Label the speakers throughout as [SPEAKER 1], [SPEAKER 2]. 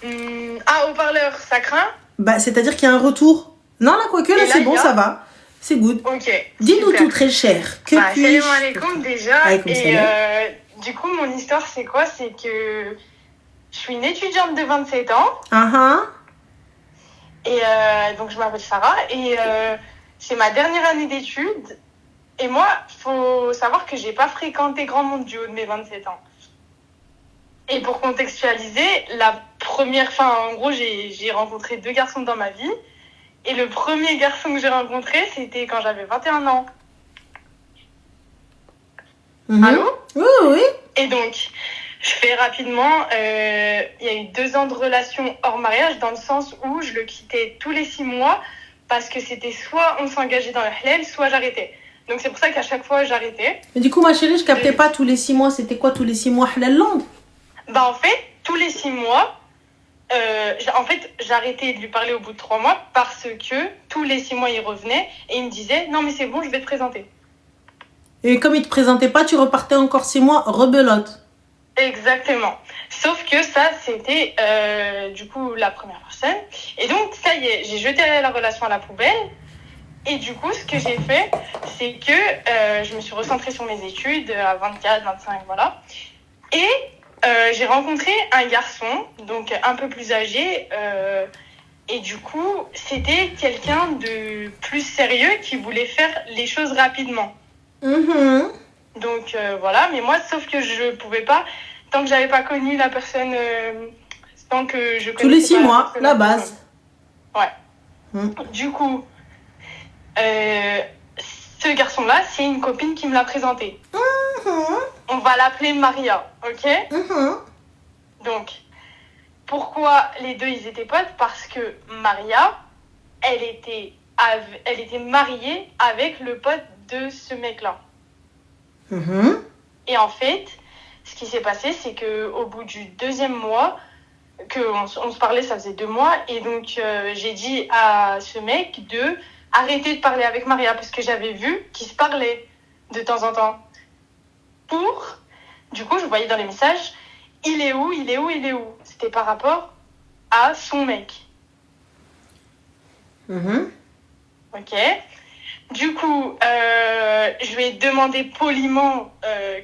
[SPEAKER 1] Haut-parleur, ça craint?
[SPEAKER 2] Bah, c'est-à-dire qu'il y a un retour. Non, là, quoique, là,
[SPEAKER 1] Et là,
[SPEAKER 2] c'est
[SPEAKER 1] il
[SPEAKER 2] bon,
[SPEAKER 1] y a?
[SPEAKER 2] ça va. C'est good.
[SPEAKER 1] Ok,
[SPEAKER 2] Dis-nous
[SPEAKER 1] super.
[SPEAKER 2] tout, très cher. Que
[SPEAKER 1] Salam
[SPEAKER 2] puis-je...
[SPEAKER 1] alaikum déjà.
[SPEAKER 2] Alaykoum
[SPEAKER 1] Et
[SPEAKER 2] salam.
[SPEAKER 1] du coup, mon histoire, c'est quoi? C'est que je suis une étudiante de 27 ans. Et donc, je m'appelle Sarah. Et c'est ma dernière année d'études. Et moi, faut savoir que j'ai pas fréquenté grand monde du haut de mes 27 ans. Et pour contextualiser, en gros, j'ai rencontré 2 garçons dans ma vie. Et le premier garçon que j'ai rencontré, c'était quand j'avais 21 ans. Allô?
[SPEAKER 2] Oui, oui.
[SPEAKER 1] Et donc, je fais rapidement, il y a eu 2 ans de relation hors mariage, dans le sens où je le quittais tous les 6 mois, parce que c'était soit on s'engageait dans le halal, soit j'arrêtais. Donc c'est pour ça qu'à chaque fois, j'arrêtais.
[SPEAKER 2] Mais du coup, ma chérie, je captais pas tous les 6 mois. C'était quoi tous les 6 mois halal land?
[SPEAKER 1] Bah en fait, tous les 6 mois, j'arrêtais de lui parler au bout de 3 mois, parce que tous les 6 mois, il revenait, et il me disait, non mais c'est bon, je vais te présenter.
[SPEAKER 2] Et comme il te présentait pas, tu repartais encore 6 mois, rebelote.
[SPEAKER 1] Exactement. Sauf que ça, c'était du coup la première personne. Et donc, ça y est, j'ai jeté la relation à la poubelle. Et du coup, ce que j'ai fait, c'est que je me suis recentrée sur mes études à 24, 25, voilà. Et j'ai rencontré un garçon, donc un peu plus âgé. Et du coup, c'était quelqu'un de plus sérieux qui voulait faire les choses rapidement. Donc voilà, mais moi, sauf que je pouvais pas, tant que j'avais pas connu la personne, tant que je connaissais
[SPEAKER 2] tous les 6
[SPEAKER 1] pas
[SPEAKER 2] mois, la base.
[SPEAKER 1] Ouais. Du coup, ce garçon-là, c'est une copine qui me l'a présenté. On va l'appeler Maria, ok? Donc, pourquoi les deux, ils étaient potes? Parce que Maria, elle était mariée avec le pote de ce mec-là. Et en fait, ce qui s'est passé, c'est qu'au bout du 2e mois, qu'on se parlait, ça faisait 2 mois, et donc j'ai dit à ce mec de arrêter de parler avec Maria, parce que j'avais vu qu'ils se parlaient de temps en temps. Du coup, je voyais dans les messages, il est où? C'était par rapport à son mec. Ok. Du coup, je lui ai demandé poliment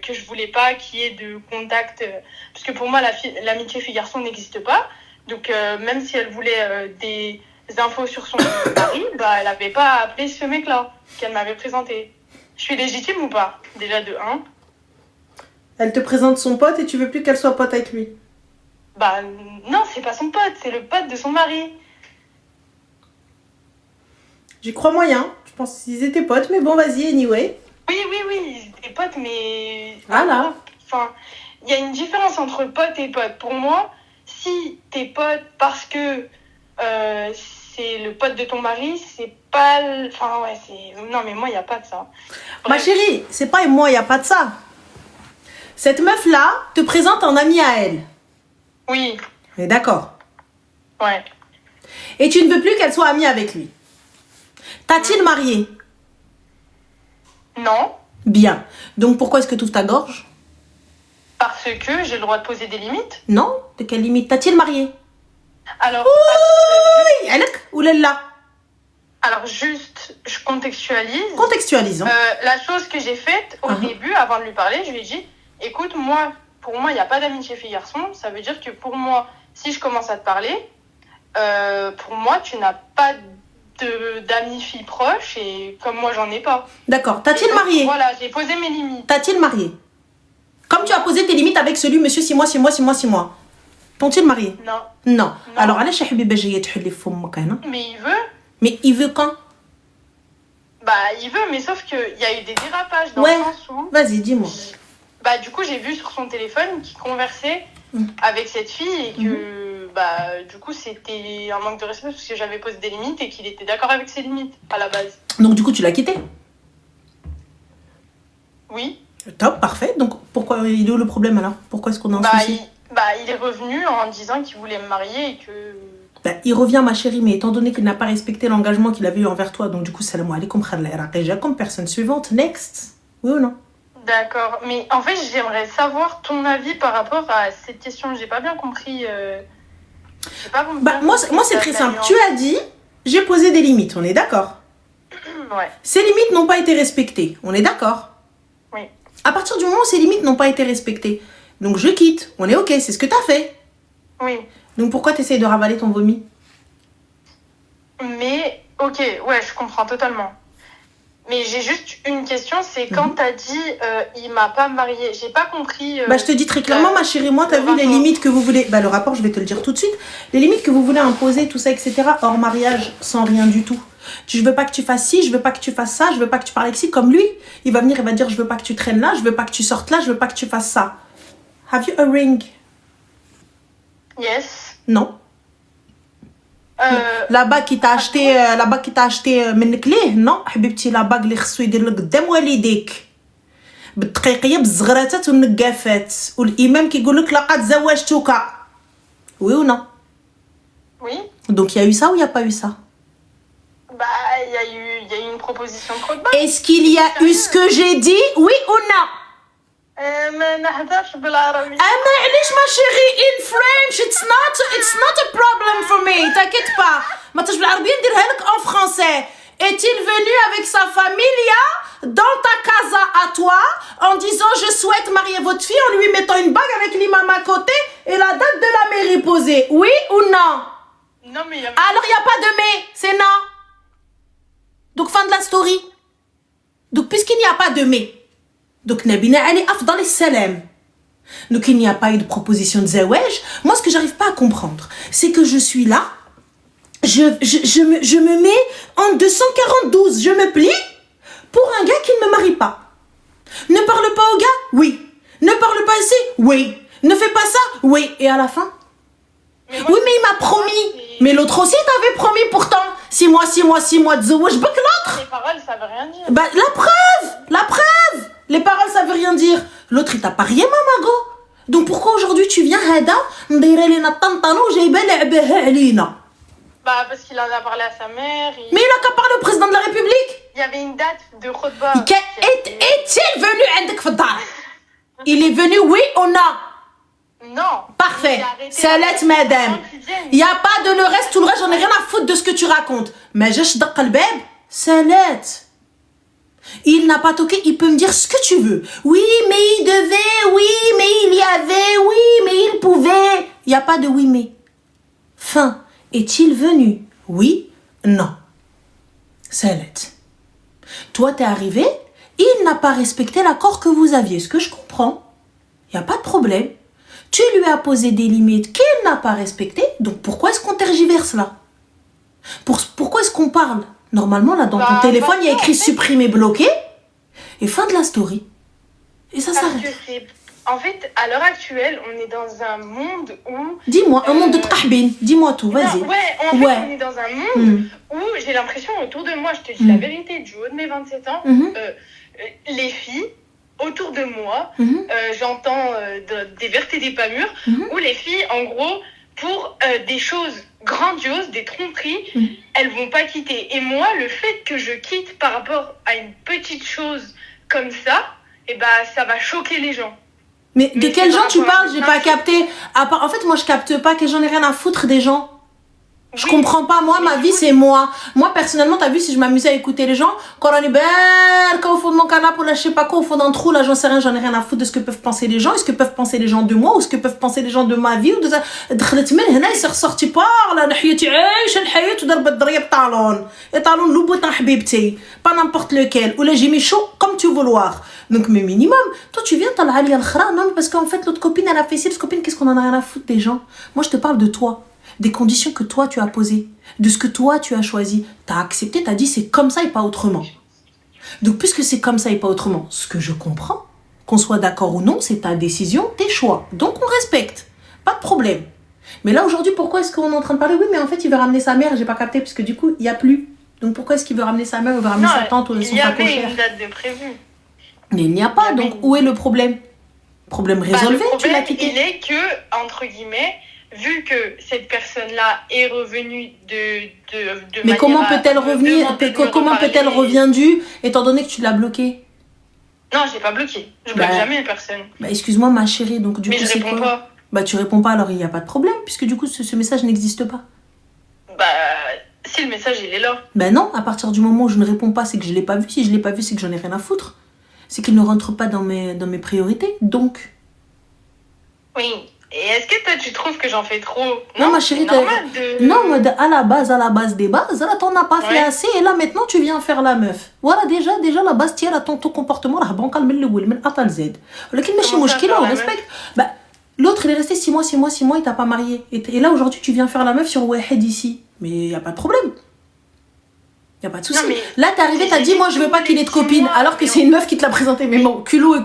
[SPEAKER 1] que je voulais pas qu'il y ait de contact, parce que pour moi, l'amitié fille-garçon n'existe pas. Donc, même si elle voulait des infos sur son mari, bah, elle n'avait pas appelé ce mec-là qu'elle m'avait présenté. Je suis légitime ou pas? Déjà de 1.
[SPEAKER 2] Elle te présente son pote et tu veux plus qu'elle soit pote avec lui?
[SPEAKER 1] Bah non, c'est pas son pote, c'est le pote de son mari.
[SPEAKER 2] J'y crois moyen. Je pense qu'ils étaient potes, mais bon, vas-y, anyway.
[SPEAKER 1] Oui, ils étaient potes, mais...
[SPEAKER 2] Voilà.
[SPEAKER 1] Enfin, il y a une différence entre pote et pote. Pour moi, si t'es pote parce que c'est le pote de ton mari, c'est pas... Enfin, ouais, c'est... Non, mais moi, il n'y a pas de ça.
[SPEAKER 2] Ma chérie, c'est pas moi, il n'y a pas de ça. Cette meuf-là te présente un ami à elle.
[SPEAKER 1] Oui.
[SPEAKER 2] On est d'accord?
[SPEAKER 1] Ouais.
[SPEAKER 2] Et tu ne veux plus qu'elle soit amie avec lui. T'a-t-il marié?
[SPEAKER 1] Non.
[SPEAKER 2] Bien. Donc pourquoi est-ce que tu ouvres ta gorge?
[SPEAKER 1] Parce que j'ai le droit de poser des limites.
[SPEAKER 2] Non. De quelle limite? T'a-t-il marié?
[SPEAKER 1] Alors...
[SPEAKER 2] Oulala.
[SPEAKER 1] Alors juste, je contextualise.
[SPEAKER 2] Contextualisons.
[SPEAKER 1] La chose que j'ai faite au début, avant de lui parler, je lui ai dit, écoute, pour moi, il n'y a pas d'amitié fille-garçon. Ça veut dire que pour moi, si je commence à te parler, pour moi, tu n'as pas d'amis filles proches, et comme moi, j'en ai pas.
[SPEAKER 2] D'accord. T'a-t-il marié?
[SPEAKER 1] Voilà, j'ai posé mes limites.
[SPEAKER 2] T'a-t-il marié? Comme tu as posé tes limites avec celui, monsieur 6 mois, 6 mois, 6 mois, 6 mois. T'ont-ils marié?
[SPEAKER 1] Non.
[SPEAKER 2] Non. Alors, allez, chez Habiba, j'ai été les femmes,
[SPEAKER 1] mais il veut.
[SPEAKER 2] Mais il veut quand?
[SPEAKER 1] Bah, il veut, mais sauf qu'il y a eu des dérapages dans le sens où...
[SPEAKER 2] Vas-y, dis-moi.
[SPEAKER 1] Bah, du coup, j'ai vu sur son téléphone qu'il conversait avec cette fille et que, bah, du coup, c'était un manque de respect parce que j'avais posé des limites et qu'il était d'accord avec ses limites à la base.
[SPEAKER 2] Donc, du coup, tu l'as quitté?
[SPEAKER 1] Oui.
[SPEAKER 2] Top, parfait. Donc, pourquoi il est où le problème alors? Pourquoi est-ce qu'on a un souci?
[SPEAKER 1] Il est revenu en disant qu'il voulait me marier et que...
[SPEAKER 2] Bah, il revient, ma chérie, mais étant donné qu'il n'a pas respecté l'engagement qu'il avait eu envers toi, donc du coup, salam alaikum, comme personne suivante. Next. Oui ou non?
[SPEAKER 1] D'accord. Mais en fait, j'aimerais savoir ton avis par rapport à cette question. J'ai pas bien compris. Je sais pas vous me
[SPEAKER 2] Bah,
[SPEAKER 1] dire
[SPEAKER 2] moi,
[SPEAKER 1] si
[SPEAKER 2] c'est
[SPEAKER 1] ça
[SPEAKER 2] très
[SPEAKER 1] t'a
[SPEAKER 2] simple.
[SPEAKER 1] mis en-
[SPEAKER 2] Tu as dit, j'ai posé des limites, on est d'accord?
[SPEAKER 1] Ouais,
[SPEAKER 2] Ces limites n'ont pas été respectées, on est d'accord?
[SPEAKER 1] oui.
[SPEAKER 2] À partir du moment où ces limites n'ont pas été respectées, donc je quitte, on est ok, c'est ce que tu as fait.
[SPEAKER 1] Oui.
[SPEAKER 2] Donc pourquoi tu essayes de ravaler ton vomi?
[SPEAKER 1] Mais, ok, ouais, je comprends totalement. Mais j'ai juste une question, c'est quand t'as dit il m'a pas marié, j'ai pas compris.
[SPEAKER 2] Bah, je te dis très clairement, ma chérie, moi, tu as
[SPEAKER 1] le
[SPEAKER 2] vu les
[SPEAKER 1] rapport.
[SPEAKER 2] limites que vous voulez. Bah, le rapport, je vais te le dire tout de suite. Les limites que vous voulez imposer, tout ça, etc., hors mariage, sans rien du tout. Je veux pas que tu fasses ci, je veux pas que tu fasses ça, je veux pas que tu parles avec ci. Comme lui, il va venir, il va dire, je veux pas que tu traînes là, je veux pas que tu sortes là, je veux pas que tu fasses ça. Have you a ring?
[SPEAKER 1] Yes.
[SPEAKER 2] Non.
[SPEAKER 1] Euh,
[SPEAKER 2] La bague qui t'a acheté, منك ليه؟ non حبيبتي لا باغ اللي خصو يدير لك قدام والديك بالدقيقيه بالزغراتات والنقافات والامام كيقول لك لقد زوجتك. Oui ou non?
[SPEAKER 1] oui.
[SPEAKER 2] Donc il y a eu ça ou il y a pas eu ça?
[SPEAKER 1] Bah, il y a eu une proposition de code
[SPEAKER 2] Est-ce qu'il y a eu ce que j'ai dit? Oui ou non?
[SPEAKER 1] ما نهضرش بالعربي.
[SPEAKER 2] أنا علاش ما chérie in French? It's not a problem for me. T'inquiète pas. ما تجي بالعربية نديرها لك en français. Est-il venu avec sa familia dans ta casa à toi en disant je souhaite marier votre fille en lui mettant une bague avec l'imam à côté et la date de la mairie posée? Oui ou non?
[SPEAKER 1] Non, mais il y a...
[SPEAKER 2] Alors il n'y a pas de mais, c'est non. Donc fin de la story. Donc puisqu'il n'y a pas de mais, donc Nabina Ali afdal salam. Donc il n'y a pas eu de proposition de zawaj. Moi ce que j'arrive pas à comprendre, c'est que je suis là, je me mets en 242, je me plie pour un gars qui ne me marie pas. Ne parle pas au gars? Oui. Ne parle pas ici? Oui. Ne fais pas ça? Oui. Et à la fin?
[SPEAKER 1] Mais moi,
[SPEAKER 2] Oui, mais il m'a promis.
[SPEAKER 1] c'est-
[SPEAKER 2] Mais l'autre aussi t'avait promis pourtant. 6 mois, 6 mois, 6 mois de zawaj, bak l'autre.
[SPEAKER 1] Les paroles, ça veut rien dire.
[SPEAKER 2] Bah, la preuve. Les paroles, ça veut rien dire. L'autre, il t'a parié, mamago. Donc pourquoi aujourd'hui tu viens, Hada, ndire lena tantano, jayba la'baha alina?
[SPEAKER 1] Bah, parce qu'il en a parlé à sa mère.
[SPEAKER 2] Mais il a qu'à parler au président de la République.
[SPEAKER 1] Il y avait une date de khutba.
[SPEAKER 2] Est-il venu عندك في الدار? Il est venu, oui ou non?
[SPEAKER 1] Non.
[SPEAKER 2] Parfait.
[SPEAKER 1] Il a arrêté
[SPEAKER 2] Salat,
[SPEAKER 1] la-
[SPEAKER 2] madame.
[SPEAKER 1] avant qu'ils viennent.
[SPEAKER 2] Il n'y a pas de le reste, tout le reste, j'en ai rien à foutre de ce que tu racontes. Mais j'ai دق الباب. Salat. Il n'a pas toqué, il peut me dire ce que tu veux. Oui, mais il devait, oui, mais il y avait, oui, mais il pouvait. Il n'y a pas de oui, mais. Fin. Est-il venu? Oui, non. Salat. Toi, t'es arrivé, il n'a pas respecté l'accord que vous aviez. Ce que je comprends. Il n'y a pas de problème. Tu lui as posé des limites qu'il n'a pas respectées. Donc pourquoi est-ce qu'on tergiverse là? Pourquoi est-ce qu'on parle? Normalement, là, dans ton
[SPEAKER 1] Bah,
[SPEAKER 2] téléphone, il y a
[SPEAKER 1] parce
[SPEAKER 2] écrit
[SPEAKER 1] qu'en fait-
[SPEAKER 2] supprimer, bloquer. Et fin de la story. Et ça
[SPEAKER 1] Parce
[SPEAKER 2] s'arrête.
[SPEAKER 1] que c'est... En fait, à l'heure actuelle, on est dans un monde où...
[SPEAKER 2] Dis-moi, un monde de tahbin. Dis-moi tout, vas-y.
[SPEAKER 1] Non, ouais, en fait,
[SPEAKER 2] Ouais.
[SPEAKER 1] on est dans un monde
[SPEAKER 2] Hmm.
[SPEAKER 1] où j'ai l'impression autour de moi, je te dis la vérité, du haut de mes 27 ans,
[SPEAKER 2] Mhm.
[SPEAKER 1] Les filles autour de moi,
[SPEAKER 2] Mhm.
[SPEAKER 1] j'entends des vertes et des pas mûres,
[SPEAKER 2] Mhm.
[SPEAKER 1] où les filles, en gros, pour des choses grandioses, des tromperies,
[SPEAKER 2] Mhm.
[SPEAKER 1] elles vont pas quitter. Et moi, le fait que je quitte par rapport à une petite chose comme ça, et bah, ça va choquer les gens.
[SPEAKER 2] Mais de
[SPEAKER 1] Mais
[SPEAKER 2] quels
[SPEAKER 1] c'est
[SPEAKER 2] gens
[SPEAKER 1] par
[SPEAKER 2] tu
[SPEAKER 1] rapport à
[SPEAKER 2] parles?
[SPEAKER 1] des
[SPEAKER 2] J'ai pas
[SPEAKER 1] principes.
[SPEAKER 2] capté. En fait, moi, je capte pas que j'en ai rien à foutre des gens. Je
[SPEAKER 1] Oui.
[SPEAKER 2] comprends pas, moi, ma
[SPEAKER 1] Mais
[SPEAKER 2] vie,
[SPEAKER 1] oui.
[SPEAKER 2] c'est moi. Moi, personnellement, t'as vu, si je m'amusais à écouter les gens, quand on est au fond de mon canapé ou là, je sais pas quoi, au fond d'un trou, là, j'en sais rien, j'en ai rien à foutre de ce que peuvent penser les gens, est-ce que peuvent penser les gens de moi, ou ce que peuvent penser les gens de ma vie, ou de ça. دخلت من هنا يصير sorti par là, نحيتي عايشة الحياة وضربت ضرية بطالون. طالون لو بوطن حبيبتي. Pas n'importe lequel. Ou là, j'ai mis chaud comme tu veux vouloir. Donc, mais minimum, toi, tu viens, t'as la Ali al-Khra. Non, mais parce qu'en fait, l'autre copine, elle a fait ci, l'autre copine, qu'est-ce qu'on en a rien à foutre des gens? Moi, je te parle de toi. Des conditions que toi, tu as posées. De ce que toi, tu as choisi. T'as accepté, t'as dit, c'est comme ça et pas autrement. Donc, puisque c'est comme ça et pas autrement, ce que je comprends, qu'on soit d'accord ou non, c'est ta décision, tes choix. Donc, on respecte. Pas de problème. Mais là, aujourd'hui, pourquoi est-ce qu'on est en train de parler? Oui, mais en fait, il veut ramener sa mère, j'ai pas capté, puisque du coup, il n'y a plus. Donc, pourquoi est-ce qu'il veut ramener sa mère, il veut ramener sa tante ou
[SPEAKER 1] il
[SPEAKER 2] son
[SPEAKER 1] y
[SPEAKER 2] pas
[SPEAKER 1] avait
[SPEAKER 2] cochère?
[SPEAKER 1] une date de prévu.
[SPEAKER 2] Mais il n'y a pas,
[SPEAKER 1] Il y avait
[SPEAKER 2] donc
[SPEAKER 1] une-
[SPEAKER 2] où est le problème? Problème
[SPEAKER 1] Bah,
[SPEAKER 2] résolvé,
[SPEAKER 1] le
[SPEAKER 2] tu l'as
[SPEAKER 1] problème,
[SPEAKER 2] quitté.
[SPEAKER 1] il est que, entre guillemets, vu que cette personne-là est revenue de
[SPEAKER 2] Mais comment
[SPEAKER 1] manière à
[SPEAKER 2] peut-elle
[SPEAKER 1] me
[SPEAKER 2] revenir?
[SPEAKER 1] demander de me
[SPEAKER 2] Comment peut-elle
[SPEAKER 1] reparler.
[SPEAKER 2] revenir étant donné que tu l'as bloqué?
[SPEAKER 1] Non, je l'ai pas bloqué. Je bloque
[SPEAKER 2] Bah,
[SPEAKER 1] jamais personne.
[SPEAKER 2] Bah, excuse-moi, ma chérie, donc du
[SPEAKER 1] Mais
[SPEAKER 2] coup,
[SPEAKER 1] je
[SPEAKER 2] c'est
[SPEAKER 1] réponds
[SPEAKER 2] quoi?
[SPEAKER 1] pas.
[SPEAKER 2] Bah, tu réponds pas, alors il n'y a pas de problème, puisque du coup, ce message n'existe pas.
[SPEAKER 1] Bah, si le message, il est là.
[SPEAKER 2] Ben non, à partir du moment où je ne réponds pas, c'est que je l'ai pas vu. Si je l'ai pas vu, c'est que j'en ai rien à foutre. C'est qu'il ne rentre pas dans mes priorités, donc.
[SPEAKER 1] Oui. Et est-ce que toi, tu trouves que j'en fais trop?
[SPEAKER 2] Non, ma chérie, non, moi, à la base des bases, là, t'en as pas fait assez, et là, maintenant, tu viens faire la meuf. Voilà, déjà, la base, tiens, ton comportement, là, bon, calme le will, mais attends, Z. Lequel m'a dit, on respecte. Bah, l'autre, il est resté 6 mois, il t'a pas marié. Et là, aujourd'hui, tu viens faire la meuf sur Wahed ici. Mais il n'y a pas de problème. Il n'y a pas de souci. Là, t'es arrivé, t'as dit, moi, je veux pas qu'il ait de copine, alors que c'est une meuf qui te l'a présenté. Mais bon, culot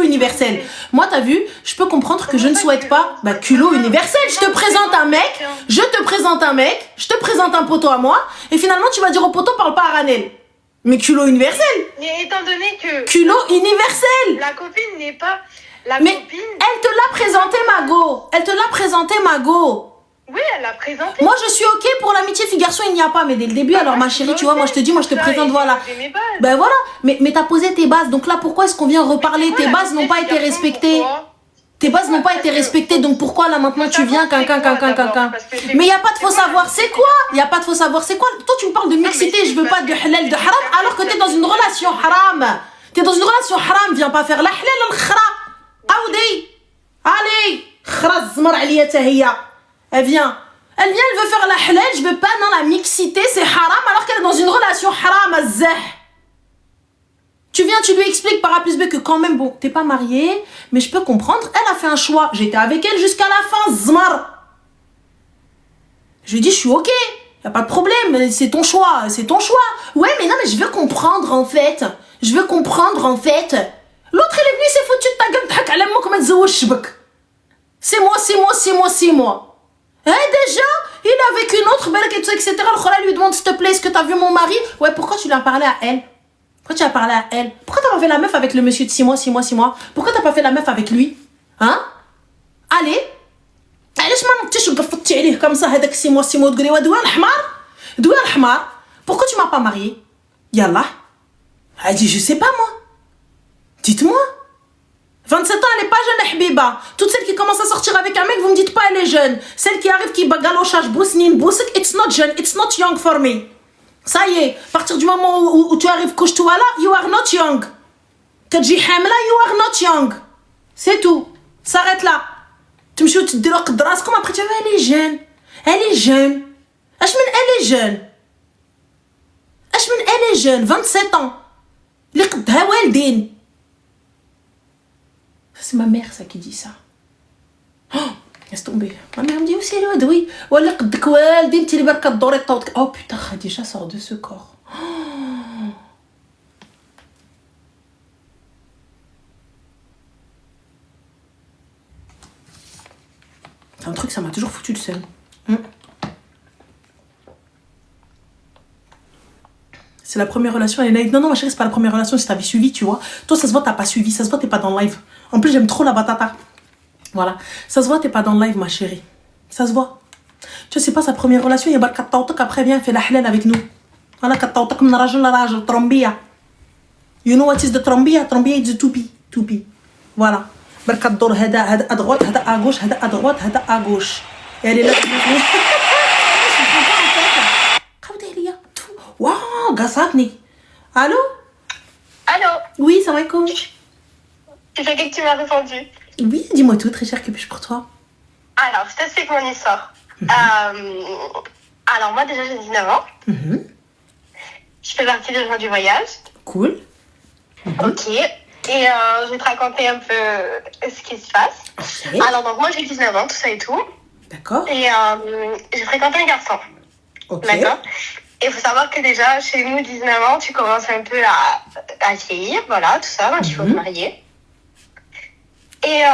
[SPEAKER 2] universel. Moi, t'as vu, je peux comprendre que je ne souhaite pas, bah, culot universel. Je te présente un mec, je te présente un poteau à moi, et finalement, tu vas dire au poteau, parle pas à Ranel. Mais culot universel.
[SPEAKER 1] Mais étant donné que.
[SPEAKER 2] Culot universel.
[SPEAKER 1] La copine n'est pas.
[SPEAKER 2] Mais elle te l'a présenté, Mago.
[SPEAKER 1] Oui, elle l'a présenté.
[SPEAKER 2] Moi, je suis ok pour l'amitié fille-garçon, il n'y a pas. Mais dès le début, alors ma chérie, tu vois, moi je te dis, moi je te présente, voilà. Ben voilà, mais t'as posé tes bases. Donc là, pourquoi est-ce qu'on vient reparler? Tes bases n'ont pas été respectées. Tes bases n'ont pas été respectées. Donc pourquoi là maintenant tu viens, quinquin. Mais il n'y a pas de faux savoir, c'est quoi? Toi, tu me parles de mixité, je veux pas de halal, de haram, alors que t'es dans une relation haram. Viens pas faire la halal al-khra. Aoudi. Allez. Khraz mar aliya tahiya. Elle vient, elle veut faire la halal, je veux pas, non, la mixité, c'est haram, alors qu'elle est dans une relation haram, azzah. Tu viens, tu lui expliques par A plus B que quand même, bon, t'es pas mariée, mais je peux comprendre, elle a fait un choix, j'étais avec elle jusqu'à la fin, zmar. Je lui dis, je suis ok, y a pas de problème, c'est ton choix. Ouais, mais non, mais je veux comprendre, en fait. L'autre, il est venu, il s'est foutu de ta gueule, t'as qu'à moi comme un zouch. C'est moi. Déjà, il est avec une autre, etc. Le Khola lui demande, s'il te plaît, est-ce que t'as vu mon mari? Ouais, pourquoi tu lui as parlé à elle? Pourquoi t'as pas fait la meuf avec le monsieur de 6 mois? Pourquoi t'as pas fait la meuf avec lui? Hein? Allez, je m'en suis dit, comme ça, avec 6 mois, d'où est l'hmar? Pourquoi tu m'as pas marié? Yallah. Elle dit, je sais pas moi. Dites-moi. 27 ans, elle est pas jeune, Habiba. Toutes celles qui commencent à sortir avec un mec, vous me dites pas elle est jeune. Celle qui arrive, qui bagalochage, bousnine, boussik, it's not jeune, it's not young for me. Ça y est, à partir du moment où tu arrives, couche-toi là, you are not young. Kadji hamla, you are not young. C'est tout. S'arrête là. Tu me chutes, tu te dis, comme après tu vois, elle est jeune. Elle est jeune, 27 ans. Les qdha waldin. C'est ma mère, ça, qui dit ça. Oh, laisse tomber. Ma mère me dit aussi, oui. Oh putain, Khadija sort de ce corps. Oh. C'est un truc, ça m'a toujours foutu le seum. C'est la première relation, elle est naïve. Non, ma chérie, c'est pas la première relation, si t'avais suivi, tu vois. Toi, ça se voit, t'as pas suivi. Ça se voit, t'es pas dans le live. En plus, j'aime trop la batata. Voilà. Ça se voit, t'es pas dans le live, ma chérie. Ça se voit. Tu sais, c'est pas sa première relation. Il y a Barkat Taoutak, après, viens, fait la halal avec nous. Voilà, Kat Taoutak, min rajul la rajul, trombia. You know what is the trombia? Trombia, it's the toupie. Voilà. Barkat Dor, hada à droite, hada à gauche, hada à droite, hada à gauche. Et elle est là. Waouh, Gassabni. Allô? Oui, ça va quoi?
[SPEAKER 1] Tu fais que tu m'as répondu.
[SPEAKER 2] Oui, dis-moi tout, très cher, que puis-je pour toi?
[SPEAKER 1] Alors, je t'explique mon histoire. Alors, moi, déjà, j'ai 19 ans. Je fais partie des gens du voyage.
[SPEAKER 2] Cool.
[SPEAKER 1] Ok. Et je vais te raconter un peu ce qui se passe. Okay. Alors, donc, moi, j'ai 19 ans, tout ça et tout.
[SPEAKER 2] D'accord.
[SPEAKER 1] Et j'ai fréquenté un garçon.
[SPEAKER 2] Ok.
[SPEAKER 1] D'accord. Et il faut savoir que déjà, chez nous, 19 ans, tu commences un peu à vieillir, voilà, tout ça, donc il faut te marier. Et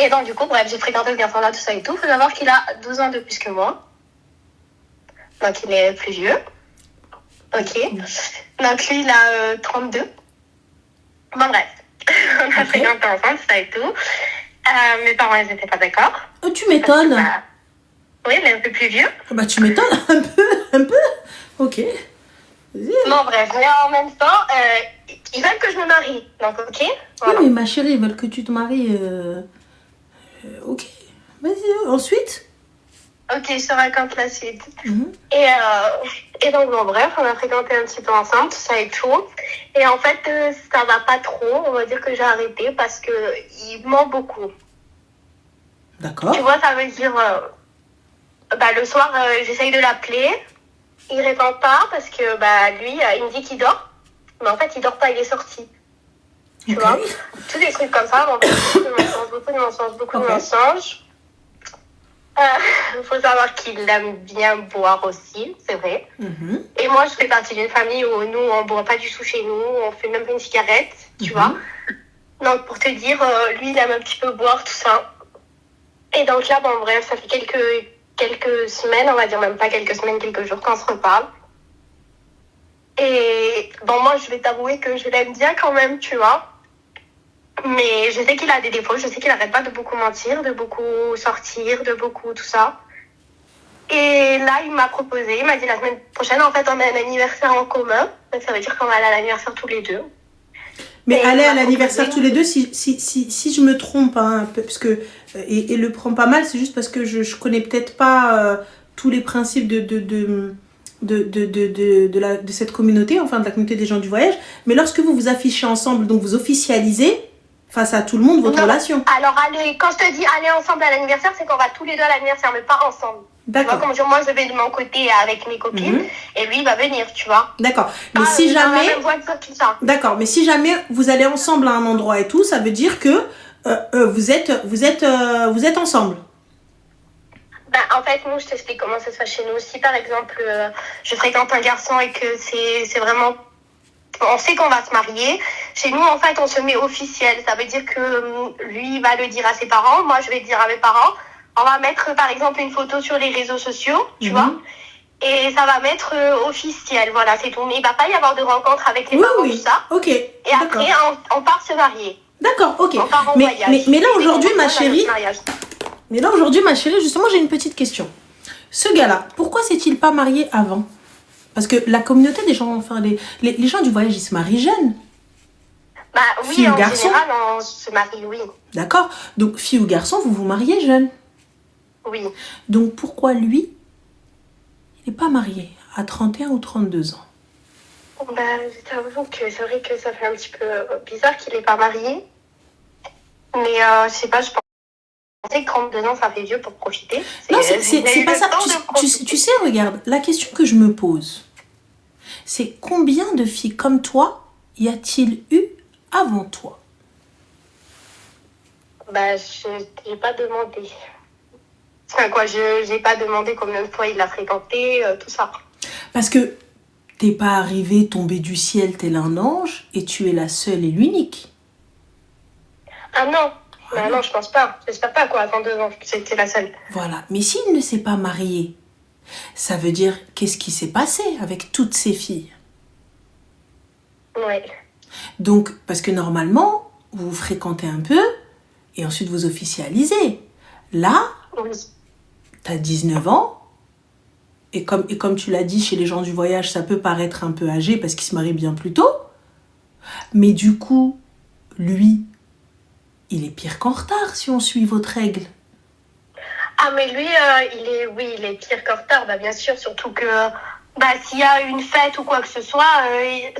[SPEAKER 1] donc, du coup, bref, j'ai fréquenté ce garçon-là, tout ça et tout. Il faut savoir qu'il a 12 ans de plus que moi. Donc, il est plus vieux. Ok. Donc, lui, il a 32. Bon, bref. On a fréquenté ensemble, tout ça et tout. Mes parents, ils n'étaient pas d'accord.
[SPEAKER 2] Oh, tu m'étonnes.
[SPEAKER 1] Oui, il est un peu plus vieux.
[SPEAKER 2] Bah, tu m'étonnes, un peu. Ok.
[SPEAKER 1] Bon, bref, mais en même temps, ils veulent que je me marie. Donc, ok.
[SPEAKER 2] Voilà. Oui, mais ma chérie, ils veulent que tu te maries. Ok. Vas-y, ensuite.
[SPEAKER 1] Ok, je te raconte la suite.
[SPEAKER 2] Mhm.
[SPEAKER 1] Et donc, bon, bref, on a fréquenté un petit peu ensemble, tout ça et tout. Et en fait, ça va pas trop. On va dire que j'ai arrêté parce que il ment beaucoup.
[SPEAKER 2] D'accord.
[SPEAKER 1] Tu vois, ça veut dire, le soir, j'essaye de l'appeler. Il répond pas parce que, lui, il me dit qu'il dort. Mais en fait, il dort pas, il est sorti. Tu
[SPEAKER 2] Ok.
[SPEAKER 1] vois, tous des trucs comme ça. Bon, beaucoup de mensonges, beaucoup de
[SPEAKER 2] Ok.
[SPEAKER 1] mensonges. Faut savoir qu'il aime bien boire aussi, c'est vrai.
[SPEAKER 2] Mhm.
[SPEAKER 1] Et moi, je fais partie d'une famille où nous, on boit pas du tout chez nous, on fait même pas une cigarette, tu vois. Donc, pour te dire, lui, il aime un petit peu boire, tout ça. Et donc là, bon, bref, ça fait quelques semaines, on va dire même pas quelques semaines, quelques jours qu'on se reparle. Et bon, moi, je vais t'avouer que je l'aime bien quand même, tu vois. Mais je sais qu'il a des défauts, je sais qu'il arrête pas de beaucoup mentir, de beaucoup sortir, de beaucoup tout ça. Et là, il m'a proposé, il m'a dit la semaine prochaine, en fait, on a un anniversaire en commun. Donc, ça veut dire qu'on va aller à l'anniversaire tous les deux.
[SPEAKER 2] Mais
[SPEAKER 1] Et
[SPEAKER 2] aller
[SPEAKER 1] il
[SPEAKER 2] à
[SPEAKER 1] m'a
[SPEAKER 2] l'anniversaire
[SPEAKER 1] proposé-
[SPEAKER 2] tous les deux, si je me trompe, hein, un peu, parce que, et le prends pas mal, c'est juste parce que je connais peut-être pas tous les principes de cette communauté, enfin de la communauté des gens du voyage. Mais lorsque vous vous affichez ensemble, donc vous officialisez face à tout le monde votre
[SPEAKER 1] Non.
[SPEAKER 2] relation.
[SPEAKER 1] Alors, quand je te dis aller ensemble à l'anniversaire, c'est qu'on va tous les deux à l'anniversaire, mais pas ensemble. Tu vois,
[SPEAKER 2] D'accord.
[SPEAKER 1] comme dire, moi, je vais de mon côté avec mes copines, et lui, il va venir, tu vois.
[SPEAKER 2] D'accord. Mais
[SPEAKER 1] Pas,
[SPEAKER 2] si
[SPEAKER 1] dans la
[SPEAKER 2] jamais,
[SPEAKER 1] même voiture, tout ça.
[SPEAKER 2] d'accord. Mais si jamais vous allez ensemble à un endroit et tout, ça veut dire que vous êtes ensemble.
[SPEAKER 1] En fait, nous, je t'explique comment ça se passe chez nous. Si, par exemple, je fréquente un garçon et que c'est vraiment... On sait qu'on va se marier. Chez nous, en fait, on se met officiel. Ça veut dire que lui va le dire à ses parents. Moi, je vais le dire à mes parents. On va mettre, par exemple, une photo sur les réseaux sociaux, tu vois. Et ça va mettre officiel. Voilà, c'est tout. Mais il va pas y avoir de rencontre avec les parents, tout ça.
[SPEAKER 2] Ok.
[SPEAKER 1] Et après, on part se marier.
[SPEAKER 2] D'accord, ok.
[SPEAKER 1] On part en voyage.
[SPEAKER 2] Mais là,
[SPEAKER 1] Et
[SPEAKER 2] aujourd'hui,
[SPEAKER 1] on
[SPEAKER 2] ma
[SPEAKER 1] va
[SPEAKER 2] chérie...
[SPEAKER 1] notre mariage.
[SPEAKER 2] Mais là, aujourd'hui, ma chérie, justement, j'ai une petite question. Ce gars-là, pourquoi s'est-il pas marié avant? Parce que la communauté des gens, enfin, les gens du voyage, ils se marient jeunes.
[SPEAKER 1] Oui,
[SPEAKER 2] Fille ou
[SPEAKER 1] en
[SPEAKER 2] garçon?
[SPEAKER 1] général, on se marie, oui.
[SPEAKER 2] D'accord? Donc, fille ou garçon, vous vous mariez jeune.
[SPEAKER 1] Oui.
[SPEAKER 2] Donc, pourquoi lui, il n'est pas marié à 31 ou 32 ans?
[SPEAKER 1] Je t'avoue que c'est vrai que ça fait un petit peu bizarre qu'il n'est pas marié. Mais je sais pas, je pensais que 32 ans, ça fait vieux pour profiter.
[SPEAKER 2] Non, c'est pas ça. Tu sais, regarde, la question que je me pose, c'est combien de filles comme toi y a-t-il eu avant toi?
[SPEAKER 1] Je n'ai pas demandé. Enfin, quoi, je n'ai pas demandé combien de fois il l'a fréquenté, tout ça.
[SPEAKER 2] Parce que t'es pas arrivé tombé du ciel tel un ange et tu es la seule et l'unique.
[SPEAKER 1] Ah non, non, je pense pas. J'espère pas, quoi, avant 2 ans, que c'était la seule.
[SPEAKER 2] Voilà. Mais s'il ne s'est pas marié, ça veut dire qu'est-ce qui s'est passé avec toutes ces filles?
[SPEAKER 1] Ouais.
[SPEAKER 2] Donc, parce que normalement, vous vous fréquentez un peu et ensuite vous officialisez. Là,
[SPEAKER 1] Oui.
[SPEAKER 2] t'as 19 ans. Et comme tu l'as dit, chez les gens du voyage, ça peut paraître un peu âgé parce qu'ils se marient bien plus tôt. Mais du coup, lui, il est pire qu'en retard si on suit votre règle.
[SPEAKER 1] Ah, mais lui, il est pire qu'en retard, bien sûr. Surtout que s'il y a une fête ou quoi que ce soit,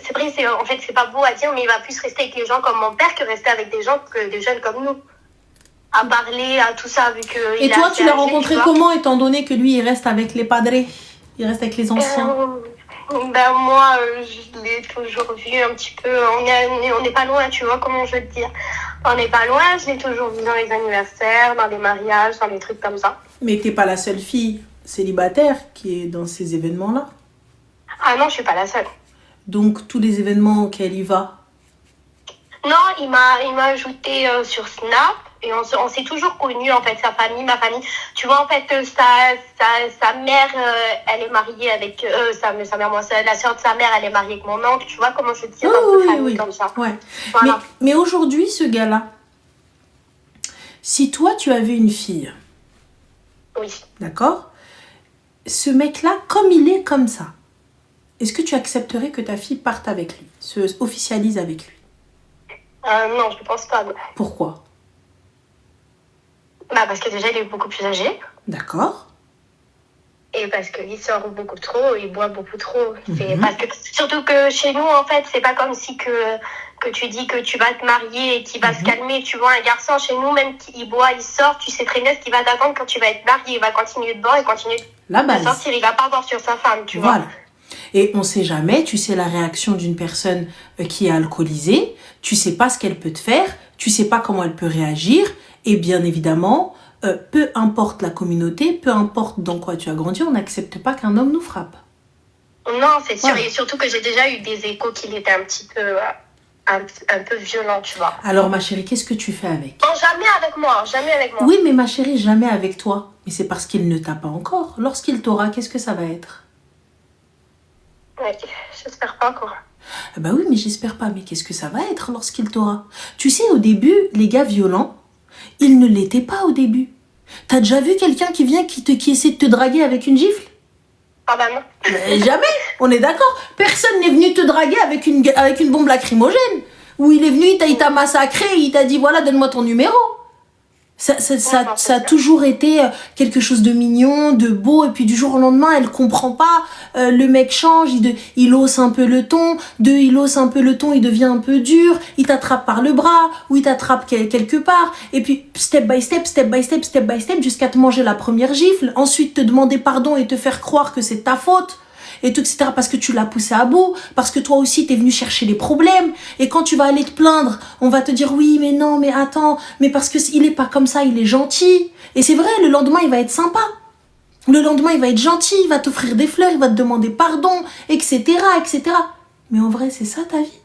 [SPEAKER 1] c'est vrai, en fait, c'est pas beau à dire, mais il va plus rester avec les gens comme mon père que rester avec des jeunes comme nous. À parler, à tout ça, vu que...
[SPEAKER 2] Et toi, tu l'as rencontré comment, étant donné que lui, il reste avec les padres? Il reste avec les anciens.
[SPEAKER 1] Moi, je l'ai toujours vu un petit peu. On n'est pas loin, tu vois, comment je veux te dire. On n'est pas loin, je l'ai toujours vu dans les anniversaires, dans les mariages, dans les trucs comme ça.
[SPEAKER 2] Mais t'es pas la seule fille célibataire qui est dans ces événements-là.
[SPEAKER 1] Ah non, je suis pas la seule.
[SPEAKER 2] Donc, tous les événements auxquels il va?
[SPEAKER 1] Non, il m'a ajouté sur Snap. Et on s'est toujours connus, en fait, sa famille, ma famille. Tu vois, en fait, sa mère, elle est mariée avec... sa mère, moi, la sœur de sa mère, elle est mariée avec mon oncle. Tu vois comment je te dis, un peu famille comme ça.
[SPEAKER 2] Ouais.
[SPEAKER 1] Voilà.
[SPEAKER 2] Mais aujourd'hui, ce gars-là, si toi, tu avais une fille,
[SPEAKER 1] Oui.
[SPEAKER 2] d'accord? Ce mec-là, comme il est comme ça, est-ce que tu accepterais que ta fille parte avec lui, se officialise avec lui?
[SPEAKER 1] Non, je ne pense pas. Non.
[SPEAKER 2] Pourquoi?
[SPEAKER 3] Bah, parce que déjà, il est beaucoup plus âgé.
[SPEAKER 2] D'accord.
[SPEAKER 3] Et parce qu'il sort beaucoup trop, il boit beaucoup trop. C'est
[SPEAKER 2] Mhm.
[SPEAKER 3] parce que, surtout que chez nous, en fait, c'est pas comme si que tu dis que tu vas te marier et qu'il va se calmer. Tu vois, un garçon chez nous, même qu'il boit, il sort, tu sais très bien ce qu'il va t'attendre quand tu vas être marié. Il va continuer de boire et continuer
[SPEAKER 2] La
[SPEAKER 3] de
[SPEAKER 2] base.
[SPEAKER 3] sortir. Il va pas boire sur sa femme, tu vois.
[SPEAKER 2] Voilà. Et on sait jamais, tu sais la réaction d'une personne qui est alcoolisée, tu sais pas ce qu'elle peut te faire, tu sais pas comment elle peut réagir, et bien évidemment, peu importe la communauté, peu importe dans quoi tu as grandi, on n'accepte pas qu'un homme nous frappe.
[SPEAKER 3] Non, c'est sûr.
[SPEAKER 2] Voilà.
[SPEAKER 3] Et surtout que j'ai déjà eu des échos qu'il était un petit peu, un peu violent, tu vois.
[SPEAKER 2] Alors ma chérie, qu'est-ce que tu fais avec?
[SPEAKER 3] Non, jamais avec moi, jamais avec moi.
[SPEAKER 2] Oui, mais ma chérie, jamais avec toi. Mais c'est parce qu'il ne t'a pas encore. Lorsqu'il t'aura, qu'est-ce que ça va être?
[SPEAKER 3] Ouais, j'espère pas, quoi.
[SPEAKER 2] Ah bah oui, mais j'espère pas. Mais qu'est-ce que ça va être lorsqu'il t'aura? Tu sais, au début, les gars violents, ils ne l'étaient pas au début. T'as déjà vu quelqu'un qui vient, qui essaie de te draguer avec une gifle?
[SPEAKER 3] Ah bah non.
[SPEAKER 2] Mais jamais, on est d'accord. Personne n'est venu te draguer avec une bombe lacrymogène. Ou il est venu, il t'a massacré, il t'a dit voilà, donne-moi ton numéro. Ça a toujours été quelque chose de mignon, de beau, et puis du jour au lendemain, elle comprend pas. Le mec change, il hausse un peu le ton, il hausse un peu le ton, il devient un peu dur, il t'attrape par le bras, ou il t'attrape quelque part, et puis step by step, jusqu'à te manger la première gifle, ensuite te demander pardon et te faire croire que c'est ta faute. Et tout, etc. Parce que tu l'as poussé à bout, parce que toi aussi t'es venu chercher les problèmes. Et quand tu vas aller te plaindre, on va te dire oui, mais non, mais attends, mais parce que il est pas comme ça, il est gentil. Et c'est vrai, le lendemain il va être sympa. Le lendemain il va être gentil, il va t'offrir des fleurs, il va te demander pardon, etc., etc. Mais en vrai, c'est ça ta vie?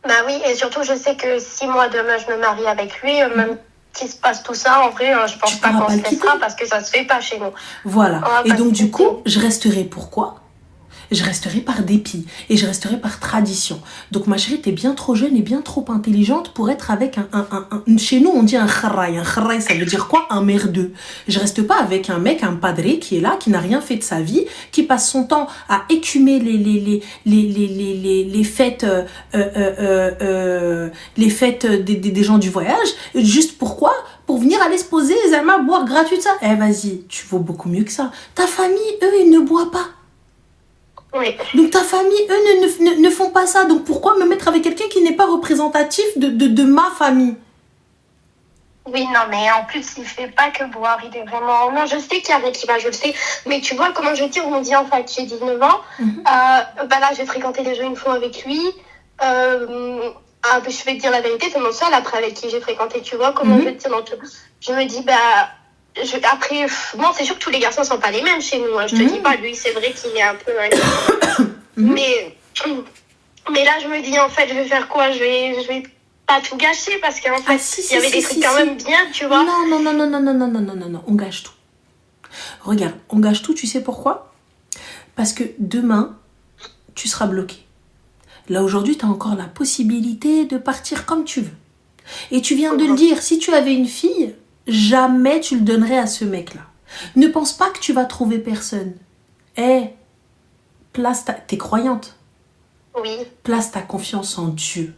[SPEAKER 3] Bah oui, et surtout je sais que si moi demain je me marie avec lui, même qu'il se passe tout ça, en vrai, je pense pas qu'on se laissera parce que ça se fait pas chez nous.
[SPEAKER 2] Voilà. Et donc du coup, je resterai pourquoi? Je resterai par dépit et je resterai par tradition. Donc ma chérie, t'es bien trop jeune et bien trop intelligente pour être avec chez nous on dit un kharay. Un kharay, ça veut dire quoi? Un merdeux. Je reste pas avec un mec, un padré qui est là, qui n'a rien fait de sa vie, qui passe son temps à écumer les fêtes des gens du voyage. Juste pourquoi? Pour venir aller se poser, Zalma, boire gratuit ça. Eh vas-y, tu vaux beaucoup mieux que ça. Ta famille, eux, ils ne boivent pas.
[SPEAKER 3] Oui.
[SPEAKER 2] Donc ta famille, eux, ne font pas ça. Donc pourquoi me mettre avec quelqu'un qui n'est pas représentatif de ma famille?
[SPEAKER 3] Oui, non, mais en plus, il fait pas que boire. Il est vraiment... Non, je sais qu'il y a qui va, je le sais. Mais tu vois, comment je veux dire, on dit en fait, j'ai 19 ans. Bah là, j'ai fréquenté déjà une fois avec lui. Je vais te dire la vérité, c'est mon seul après avec qui j'ai fréquenté, tu vois. Comment je veux te dire, donc, je me dis, bah... Après, bon, c'est sûr que tous les garçons sont pas les mêmes chez nous. Hein. Je te dis pas, lui, c'est vrai qu'il est un peu... mais là, je me dis, en fait, je vais faire quoi? Je vais pas tout gâcher parce qu'en fait, il y avait des trucs quand même bien, tu vois.
[SPEAKER 2] Non, on gâche tout. Regarde, on gâche tout, tu sais pourquoi? Parce que demain, tu seras bloqué. Là, aujourd'hui, tu as encore la possibilité de partir comme tu veux. Et tu viens de le dire, si tu avais une fille, jamais tu le donnerais à ce mec-là. Ne pense pas que tu vas trouver personne. T'es croyante.
[SPEAKER 3] Oui.
[SPEAKER 2] Place ta confiance en Dieu.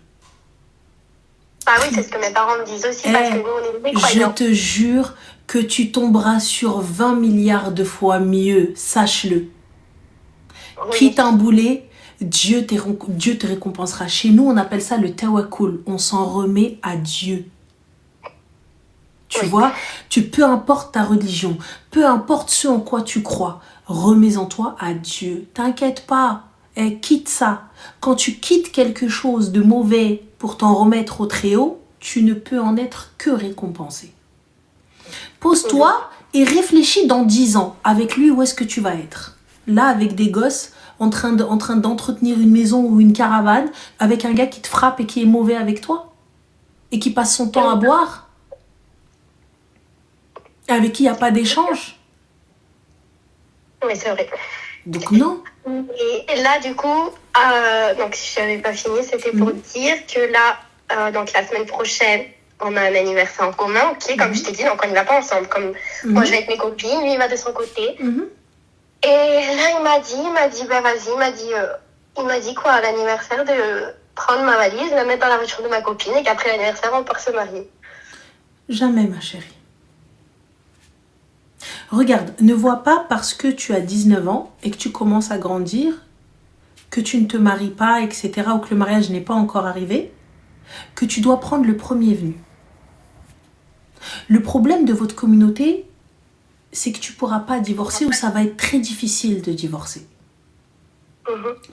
[SPEAKER 3] Ah oui, c'est ce que mes parents me disent aussi, parce que nous, on est des croyants.
[SPEAKER 2] Je te jure que tu tomberas sur 20 milliards de fois mieux, sache-le. Oui. Quitte un boulet, Dieu te récompensera. Chez nous, on appelle ça le tawakkul. On s'en remet à Dieu. Tu vois, peu importe ta religion, peu importe ce en quoi tu crois, remets-en toi à Dieu. T'inquiète pas, quitte ça. Quand tu quittes quelque chose de mauvais pour t'en remettre au Très-Haut, tu ne peux en être que récompensé. Pose-toi et réfléchis dans 10 ans, avec lui, où est-ce que tu vas être? Là, avec des gosses, en train d'entretenir une maison ou une caravane, avec un gars qui te frappe et qui est mauvais avec toi? Et qui passe son temps à boire? Avec qui il n'y a pas d'échange?
[SPEAKER 3] Oui, c'est vrai.
[SPEAKER 2] Donc non.
[SPEAKER 3] Et là, du coup, donc si je n'avais pas fini, c'était pour dire que là, donc la semaine prochaine, on a un anniversaire en commun, ok, comme je t'ai dit, donc on n'y va pas ensemble. Comme moi, je vais avec mes copines, lui, il va de son côté. Et là, il m'a dit, bah vas-y, il m'a dit quoi, à l'anniversaire, de prendre ma valise, la mettre dans la voiture de ma copine et qu'après l'anniversaire, on part se marier.
[SPEAKER 2] Jamais, ma chérie. Regarde, ne vois pas parce que tu as 19 ans et que tu commences à grandir, que tu ne te maries pas, etc., ou que le mariage n'est pas encore arrivé, que tu dois prendre le premier venu. Le problème de votre communauté, c'est que tu ne pourras pas divorcer ou ça va être très difficile de divorcer.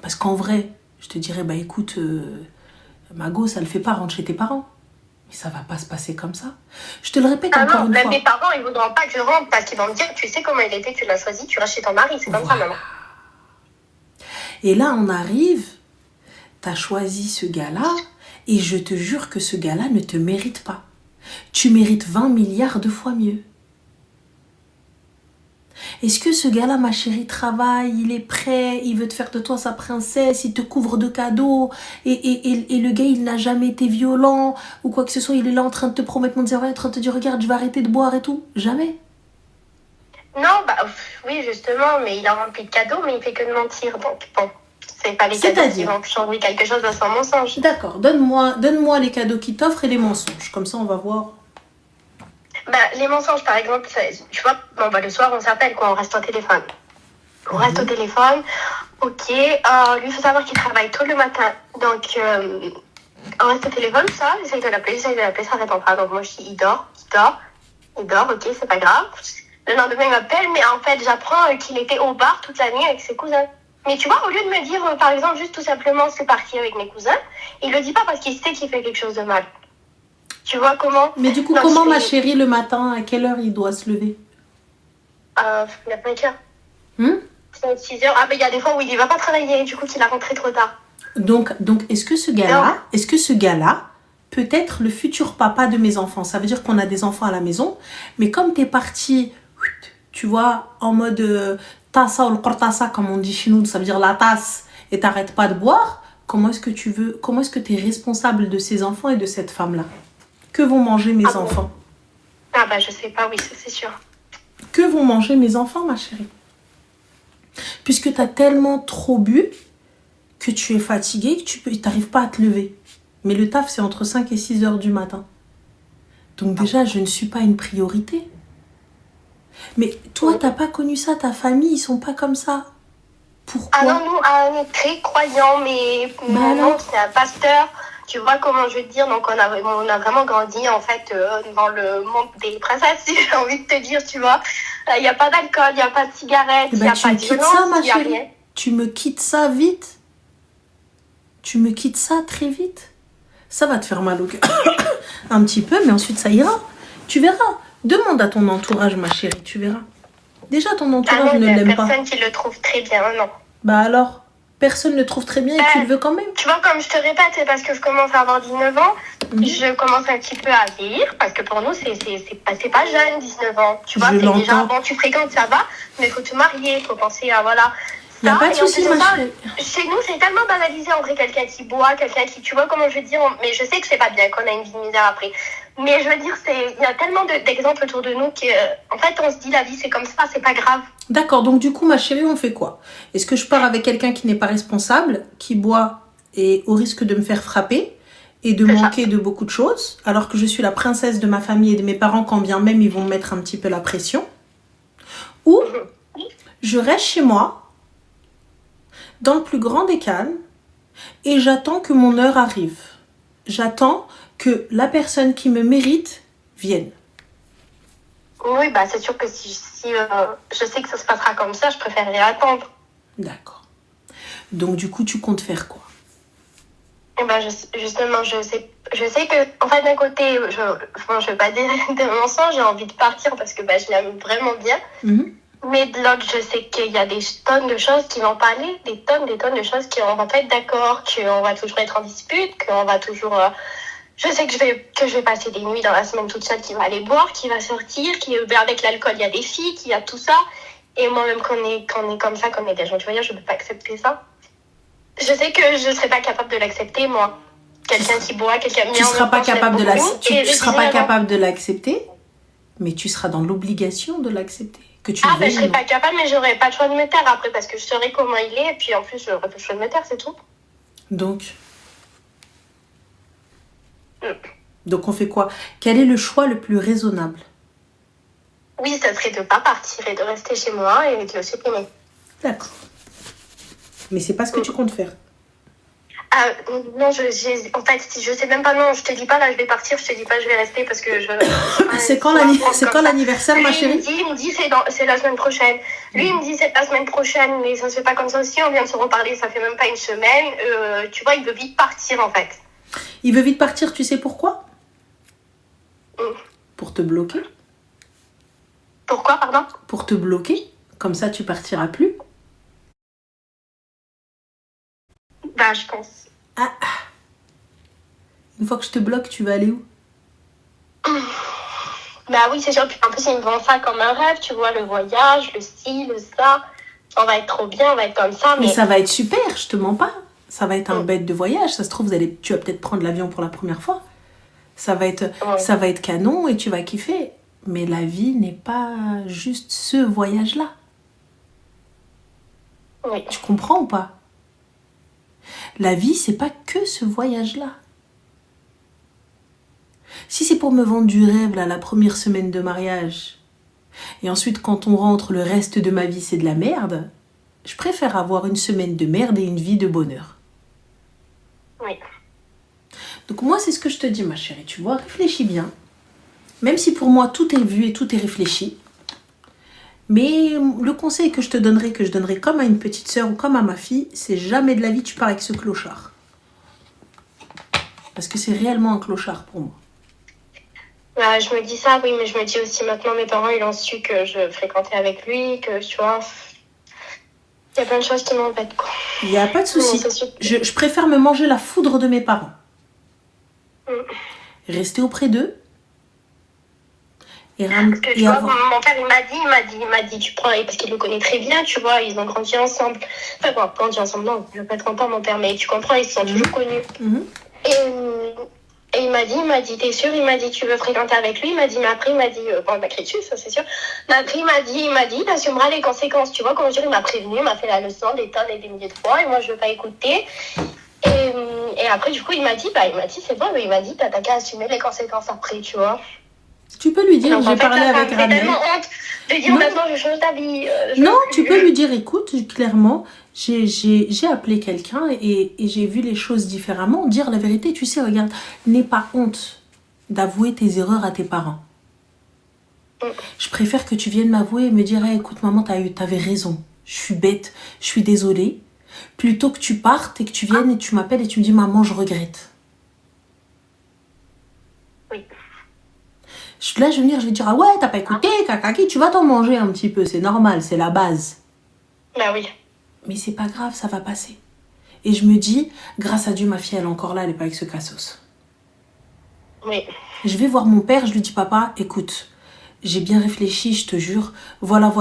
[SPEAKER 2] Parce qu'en vrai, je te dirais, bah écoute, Mago, ça le fait pas, rentre chez tes parents. Mais ça va pas se passer comme ça. Je te le répète encore une fois.
[SPEAKER 3] Même mes parents, ils voudront pas que je rentre parce qu'ils vont me dire, tu sais comment il était, tu l'as choisi, tu restes chez ton mari, c'est comme ça, maman.
[SPEAKER 2] Et là, on arrive, t'as choisi ce gars-là, et je te jure que ce gars-là ne te mérite pas. Tu mérites 20 milliards de fois mieux. Est-ce que ce gars-là, ma chérie, travaille, il est prêt, il veut te faire de toi sa princesse, il te couvre de cadeaux, et le gars, il n'a jamais été violent, ou quoi que ce soit, il est là en train de te promettre, en train de te dire, regarde, je vais arrêter de boire et tout. Jamais.
[SPEAKER 3] Non, bah oui, justement, mais il a rempli de cadeaux, mais il fait que de mentir, donc bon, c'est pas les cadeaux qui vont changer quelque chose dans son mensonge.
[SPEAKER 2] D'accord, donne-moi les cadeaux qu'il t'offre et les mensonges, comme ça on va voir.
[SPEAKER 3] Bah, les mensonges, par exemple, tu vois, bon, bah, le soir, on s'appelle, quoi, on reste au téléphone. On reste au téléphone, ok. Lui, il faut savoir qu'il travaille tôt le matin. Donc, on reste au téléphone, ça, j'essaye de l'appeler, ça répond pas. Donc, moi, je dis, il dort, ok, c'est pas grave. Le lendemain, il m'appelle, mais en fait, j'apprends qu'il était au bar toute la nuit avec ses cousins. Mais tu vois, au lieu de me dire, par exemple, juste tout simplement, c'est parti avec mes cousins, il le dit pas parce qu'il sait qu'il fait quelque chose de mal. Tu vois comment?
[SPEAKER 2] Mais du coup, comment, ma chérie, le matin, à quelle heure il doit se lever?
[SPEAKER 3] Il a 5 heures. 6 heures. Ah, mais il y a des fois où il ne va pas travailler, du coup, qu'il a rentré trop tard.
[SPEAKER 2] Donc est-ce que ce gars-là peut être le futur papa de mes enfants? Ça veut dire qu'on a des enfants à la maison, mais comme t'es parti, tu vois, en mode tassa ou le kortassa, comme on dit chez nous, ça veut dire la tasse, et t'arrêtes pas de boire, comment est-ce que t'es responsable de ces enfants et de cette femme-là? Que vont manger mes enfants?
[SPEAKER 3] Ah bah je sais pas, oui, ça c'est sûr.
[SPEAKER 2] Que vont manger mes enfants, ma chérie? Puisque tu as tellement trop bu que tu es fatiguée, que tu n'arrives pas à te lever. Mais le taf, c'est entre 5 et 6 heures du matin. Donc déjà, je ne suis pas une priorité. Mais toi, tu n'as pas connu ça, ta famille, ils sont pas comme ça. Pourquoi?
[SPEAKER 3] Ah non, nous, on est très croyants, mais mon oncle, c'est un pasteur. Tu vois comment je veux te dire, donc on a vraiment grandi en fait dans le monde des princesses, j'ai envie de te dire, tu vois. Il n'y a pas d'alcool, il n'y a pas de cigarettes, il n'y a pas de violence, il n'y a rien.
[SPEAKER 2] Tu me quittes ça vite. Tu me quittes ça très vite. Ça va te faire mal au cœur. Un petit peu, mais ensuite ça ira. Tu verras. Demande à ton entourage, ma chérie, tu verras. Déjà, ton entourage ne l'aime pas.
[SPEAKER 3] Personne qui le trouve très bien, non.
[SPEAKER 2] Bah alors, personne ne le trouve très bien et tu le veux quand même.
[SPEAKER 3] Tu vois, comme je te répète, c'est parce que je commence à avoir 19 ans, je commence un petit peu à vieillir, parce que pour nous, c'est pas jeune, 19 ans. Tu vois, c'est déjà, bon, tu fréquentes, ça va, mais il faut te marier, il faut penser à, voilà.
[SPEAKER 2] Il n'y a pas de souci, ma chérie.
[SPEAKER 3] Chez nous, c'est tellement banalisé entre quelqu'un qui boit, quelqu'un qui, tu vois comment je veux dire, mais je sais que c'est pas bien qu'on a une vie de misère après. Mais je veux dire, il y a tellement d'exemples autour de nous qu'en fait, on se dit la vie c'est comme ça, c'est pas grave.
[SPEAKER 2] D'accord, donc du coup, ma chérie, on fait quoi? Est-ce que je pars avec quelqu'un qui n'est pas responsable, qui boit et au risque de me faire frapper et de manquer de beaucoup de choses, alors que je suis la princesse de ma famille et de mes parents, quand bien même ils vont me mettre un petit peu la pression? Ou je reste chez moi, dans le plus grand des calmes, et j'attends que mon heure arrive. J'attends que la personne qui me mérite vienne.
[SPEAKER 3] Oui, bah c'est sûr que si je sais que ça se passera comme ça, je préférerais attendre.
[SPEAKER 2] D'accord. Donc du coup, tu comptes faire quoi?
[SPEAKER 3] Eh ben, justement, je sais que, en fait, d'un côté, je vais pas dire de mensonge, j'ai envie de partir parce que bah, je l'aime vraiment bien. Mais de l'autre, je sais qu'il y a des tonnes de choses qui vont pas aller, des tonnes de choses qu'on va pas être d'accord, qu'on va toujours être en dispute, qu'on va toujours... je sais que je vais passer des nuits dans la semaine toute seule, qui va aller boire, qui va sortir, avec l'alcool, il y a des filles, qu'il y a tout ça. Et moi-même, qu'on est comme ça, qu'on est des gens du voyage, je peux pas accepter ça. Je sais que je serais pas capable de l'accepter, moi. Quelqu'un qui boit, quelqu'un...
[SPEAKER 2] Tu seras pas capable de l'accepter, mais tu seras dans l'obligation de l'accepter. Que tu
[SPEAKER 3] je serais pas capable, mais j'aurais pas le choix de me taire après, parce que je saurais comment il est, et puis en plus, j'aurais pas le choix de me taire, c'est tout.
[SPEAKER 2] Donc on fait quoi? Quel est le choix le plus raisonnable?
[SPEAKER 3] Oui, ça serait de pas partir et de rester chez moi et de le supprimer.
[SPEAKER 2] D'accord. Mais c'est pas ce que tu comptes faire.
[SPEAKER 3] Ah, non, en fait, je sais même pas, non, je te dis pas là, je vais partir, je te dis pas, je vais rester parce que je.
[SPEAKER 2] C'est quand l'anniversaire, ma chérie?
[SPEAKER 3] Il me dit c'est la semaine prochaine. Lui, il me dit c'est la semaine prochaine, mais ça se fait pas comme ça aussi. On vient de se reparler, ça fait même pas une semaine. Tu vois, il veut vite partir en fait.
[SPEAKER 2] Il veut vite partir, tu sais pourquoi? Pour te bloquer.
[SPEAKER 3] Pourquoi, pardon?
[SPEAKER 2] Pour te bloquer. Comme ça, tu partiras plus.
[SPEAKER 3] Bah, je pense.
[SPEAKER 2] Ah. Une fois que je te bloque, tu vas aller où?
[SPEAKER 3] Bah oui, c'est sûr. Puis en plus, il me vend ça comme un rêve, tu vois, le voyage, le style, ça. On va être trop bien, on va être comme ça.
[SPEAKER 2] Mais ça va être super, je te mens pas. Ça va être un bête de voyage. Ça se trouve, tu vas peut-être prendre l'avion pour la première fois. Ça va être canon et tu vas kiffer. Mais la vie n'est pas juste ce voyage-là.
[SPEAKER 3] Oui.
[SPEAKER 2] Tu comprends ou pas? La vie, c'est pas que ce voyage-là. Si c'est pour me vendre du rêve, là, la première semaine de mariage, et ensuite, quand on rentre, le reste de ma vie, c'est de la merde, je préfère avoir une semaine de merde et une vie de bonheur.
[SPEAKER 3] Oui.
[SPEAKER 2] Donc moi, c'est ce que je te dis, ma chérie, tu vois, réfléchis bien. Même si pour moi, tout est vu et tout est réfléchi. Mais le conseil que je donnerai comme à une petite sœur ou comme à ma fille, c'est jamais de la vie tu pars avec ce clochard. Parce que c'est réellement un clochard pour moi.
[SPEAKER 3] Bah, je me dis ça, oui, mais je me dis aussi maintenant, mes parents, ils ont su que je fréquentais avec lui, que tu vois, il y a plein de choses qui m'embêtent, quoi.
[SPEAKER 2] Il n'y a pas de souci. Je préfère me manger la foudre de mes parents. Rester auprès d'eux.
[SPEAKER 3] Parce que tu vois, mon père, il m'a dit, tu prends, parce qu'il le connaît très bien, tu vois, ils ont grandi ensemble. Enfin, bon, grandi ensemble, non, je vais pas être longtemps, mon père, mais tu comprends, ils se sont toujours connus. Et il m'a dit, t'es sûr? Il m'a dit, tu veux fréquenter avec lui? Il m'a dit, mais après, il m'a dit, bon, il m'a crié dessus, ça c'est sûr. Mais après, il m'a dit, il assumera les conséquences, tu vois, comment dire, il m'a prévenu, il m'a fait la leçon des tonnes et des milliers de fois, et moi, je veux pas écouter. Et après, du coup, il m'a dit, c'est bon, mais il m'a dit, t'as qu'à assumer les conséquences après, tu vois.
[SPEAKER 2] Tu peux lui dire, j'ai parlé avec Ramel.
[SPEAKER 3] J'ai tellement honte de dire maintenant je change d'avis.
[SPEAKER 2] Non, tu peux lui dire, écoute, clairement, j'ai appelé quelqu'un et j'ai vu les choses différemment. Dire la vérité, tu sais, regarde, n'aie pas honte d'avouer tes erreurs à tes parents. Je préfère que tu viennes m'avouer et me dire, hey, écoute maman, t'avais raison, je suis bête, je suis désolée. Plutôt que tu partes et que tu viennes et tu m'appelles et tu me dis, maman, je regrette.
[SPEAKER 3] Oui.
[SPEAKER 2] Là, je vais venir, je vais dire, ah ouais, t'as pas écouté, kakaki, tu vas t'en manger un petit peu, c'est normal, c'est la base.
[SPEAKER 3] Bah oui.
[SPEAKER 2] Mais c'est pas grave, ça va passer. Et je me dis, grâce à Dieu, ma fille, elle est encore là, elle est pas avec ce cassos.
[SPEAKER 3] Oui.
[SPEAKER 2] Je vais voir mon père, je lui dis, papa, écoute, j'ai bien réfléchi, je te jure, voilà.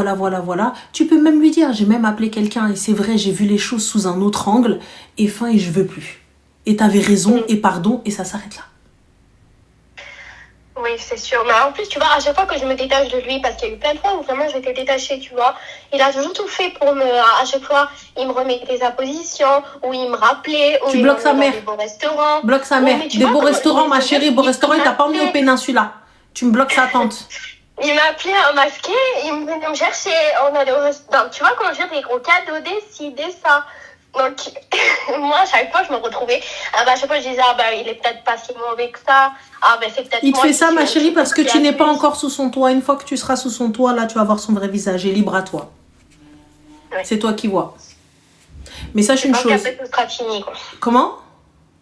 [SPEAKER 2] Tu peux même lui dire, j'ai même appelé quelqu'un, et c'est vrai, j'ai vu les choses sous un autre angle, et je veux plus. Et t'avais raison, et pardon, et ça s'arrête là.
[SPEAKER 3] Oui, c'est sûr. Mais en plus, tu vois, à chaque fois que je me détache de lui, parce qu'il y a eu plein de fois où vraiment j'étais détachée, tu vois, il a toujours tout fait pour me... À chaque fois, il me remettait sa position, ou il me rappelait, ou
[SPEAKER 2] tu
[SPEAKER 3] il
[SPEAKER 2] bloques sa mère.
[SPEAKER 3] Des beaux restaurants.
[SPEAKER 2] Bloque sa mère. Des beaux restaurants, ma chérie, beaux restaurants, il t'a pas emmené au Péninsula. Tu me bloques sa tante.
[SPEAKER 3] Il m'a appelé un masqué, il me venait me chercher, on allait au restaurant. Tu vois, comment dire, des gros cadeaux, des ça. Donc, moi, à chaque fois, je me retrouvais. À chaque fois, je disais, il est peut-être pas si mauvais que ça. C'est peut-être
[SPEAKER 2] il te fait ça, ma chérie, parce que tu n'es pas encore sous son toit. Une fois que tu seras sous son toit, là, tu vas voir son vrai visage. Et libre à toi. Ouais. C'est toi qui vois. Mais sache une chose.
[SPEAKER 3] Tu penses qu'après, tout sera fini, quoi.
[SPEAKER 2] Comment?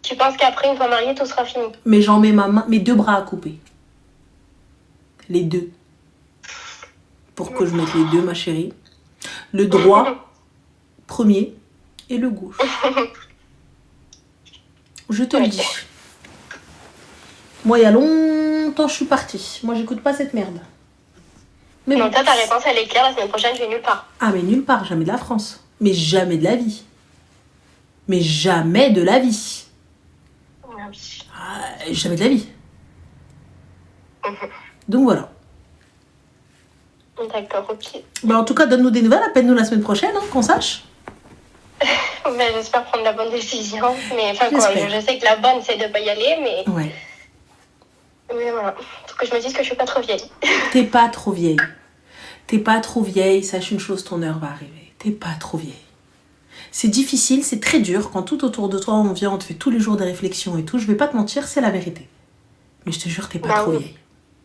[SPEAKER 3] Tu penses qu'après, une fois mariée, tout sera fini?
[SPEAKER 2] Mais j'en mets mes deux bras à couper. Les deux. Pour que je mette les deux, ma chérie. Le droit, premier. Et le gauche. Je te le dis. Moi, il y a longtemps, je suis partie. Moi, j'écoute pas cette merde.
[SPEAKER 3] Mais bon, toi, ta réponse, elle est claire. La semaine prochaine, je vais nulle part.
[SPEAKER 2] Ah, mais nulle part. Jamais de la France. Mais jamais de la vie. Mais jamais de la vie.
[SPEAKER 3] Oui.
[SPEAKER 2] Jamais de la vie. Donc, voilà.
[SPEAKER 3] D'accord, ok.
[SPEAKER 2] En tout cas, donne-nous des nouvelles. Appelle-nous la semaine prochaine, qu'on sache.
[SPEAKER 3] J'espère prendre la bonne décision. Mais enfin, je sais que la bonne, c'est de ne pas y aller, mais...
[SPEAKER 2] Ouais.
[SPEAKER 3] Mais voilà. Faut que je me dise que je suis pas trop vieille.
[SPEAKER 2] T'es pas trop vieille. T'es pas trop vieille, sache une chose, ton heure va arriver. T'es pas trop vieille. C'est difficile, c'est très dur. Quand tout autour de toi, on vient, on te fait tous les jours des réflexions et tout. Je vais pas te mentir, c'est la vérité. Mais je te jure, t'es pas trop vieille.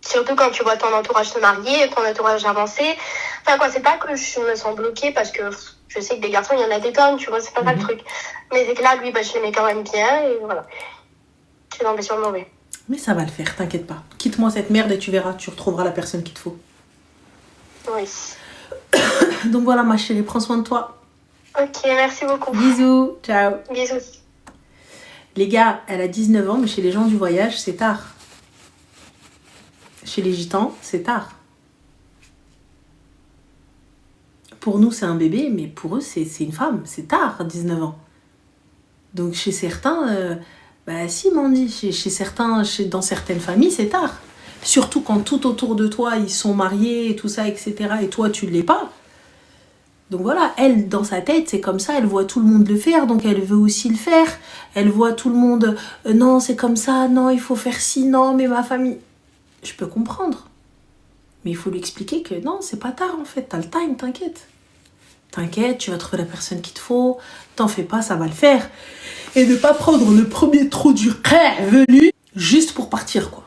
[SPEAKER 3] Surtout quand tu vois ton entourage se marier, ton entourage avancer. Enfin quoi, c'est pas que je me sens bloquée parce que je sais que des garçons, il y en a des tonnes, tu vois, c'est pas ça le truc. Mais c'est que là, lui, je l'aimais quand même bien et voilà. Je suis tombée sur le mauvais.
[SPEAKER 2] Mais ça va le faire, t'inquiète pas. Quitte-moi cette merde et tu verras, tu retrouveras la personne qu'il te faut.
[SPEAKER 3] Oui.
[SPEAKER 2] Donc voilà, ma chérie, prends soin de toi.
[SPEAKER 3] Ok, merci beaucoup.
[SPEAKER 2] Bisous, ciao.
[SPEAKER 3] Bisous.
[SPEAKER 2] Les gars, elle a 19 ans, mais chez les gens du voyage, c'est tard. Chez les gitans, c'est tard. Pour nous, c'est un bébé, mais pour eux, c'est une femme. C'est tard, 19 ans. Donc chez certains, si, Mandy, chez certains, dans certaines familles, c'est tard. Surtout quand tout autour de toi, ils sont mariés, et tout ça, etc. Et toi, tu ne l'es pas. Donc voilà, elle, dans sa tête, c'est comme ça, elle voit tout le monde le faire, donc elle veut aussi le faire. Elle voit tout le monde, non, c'est comme ça, non, il faut faire ci, non, mais ma famille... Je peux comprendre. Mais il faut lui expliquer que non, c'est pas tard en fait, t'as le time, t'inquiète. T'inquiète, tu vas trouver la personne qu'il te faut, t'en fais pas, ça va le faire. Et ne pas prendre le premier trou du rêve venu juste pour partir, quoi.